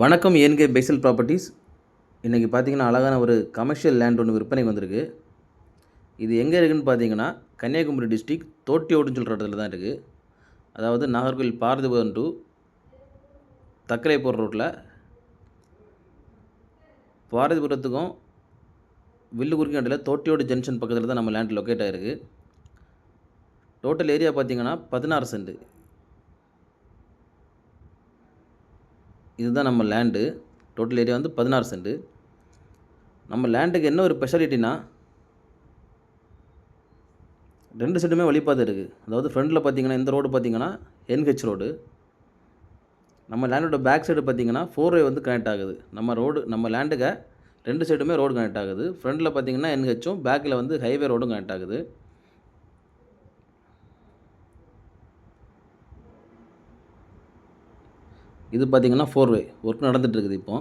வணக்கம் ஏன்கே பெய்சல் ப்ராப்பர்ட்டிஸ். இன்றைக்கி பார்த்தீங்கன்னா அழகான ஒரு கமர்ஷியல் லேண்ட் ஒன்று விற்பனைக்கு வந்திருக்கு. இது எங்கே இருக்குதுன்னு பார்த்தீங்கன்னா கன்னியாகுமரி டிஸ்ட்ரிக்ட் தோட்டியோடுன்னு சொல்கிற இடத்துல தான் இருக்குது. அதாவது நாகர்கோவில் பார்வதிபுரம் டு தக்கரைப்பூர் ரோட்டில் பார்வதிபுரத்துக்கும் வில்லுக்குறிக்கும் இடையில் தோட்டியோடு ஜங்ஷன் பக்கத்தில் தான் நம்ம லேண்ட் லொக்கேட் ஆகிருக்கு. டோட்டல் ஏரியா பார்த்தீங்கன்னா 16 சென்ட். இதுதான் நம்ம லேண்டு. டோட்டல் ஏரியா வந்து 16 சென்ட். நம்ம லேண்டுக்கு என்ன ஒரு ஸ்பெஷாலிட்டினா 2 சைடுமே வழிபாதை இருக்குது. அதாவது ஃப்ரண்டில் பார்த்தீங்கன்னா இந்த ரோடு பார்த்தீங்கன்னா NH ரோடு. நம்ம லேண்டோட பேக் சைடு பார்த்தீங்கன்னா 4 வே வந்து கனெக்ட் ஆகுது. நம்ம லேண்டுக்கு 2 சைடுமே ரோடு கனெக்ட் ஆகுது. ஃப்ரண்டில் பார்த்தீங்கன்னா NHம், பேக்கில் வந்து ஹைவே ரோடும் கனெக்ட் ஆகுது. இது பார்த்தீங்கன்னா 4 வே ஒர்க் நடந்துகிட்டு இருக்குது. இப்போ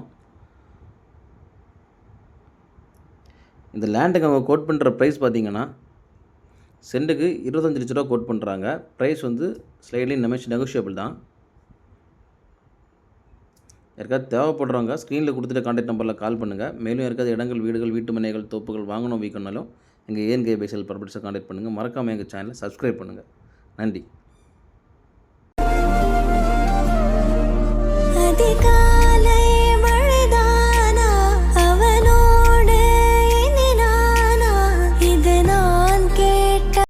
இந்த லேண்டுக்கு அவங்க கோட் பண்ணுற ப்ரைஸ் பார்த்தீங்கன்னா சென்ட்டுக்கு 25 லட்ச ரூபா கோட் பண்ணுறாங்க. ப்ரைஸ் வந்து ஸ்லைட்லி நெகோஷியபிள் தான். யாருக்காவது தேவைப்படுறவங்க ஸ்க்ரீனில் கொடுத்துட்டு கான்டாக்ட் நம்பரில் கால் பண்ணுங்கள். மேலும் யாருக்காவது இடங்கள், வீடுகள், வீட்டு மனைகள், தோப்புகள் வாங்கணும் விற்கணும்னாலும் எங்கள் ஏன்கே பெய்சல் ப்ராப்பர்ட்டிஸை கான்டாக்ட் பண்ணுங்கள். மறக்காமல் எங்கள் சேனலை சப்ஸ்கிரைப் பண்ணுங்கள். நன்றி.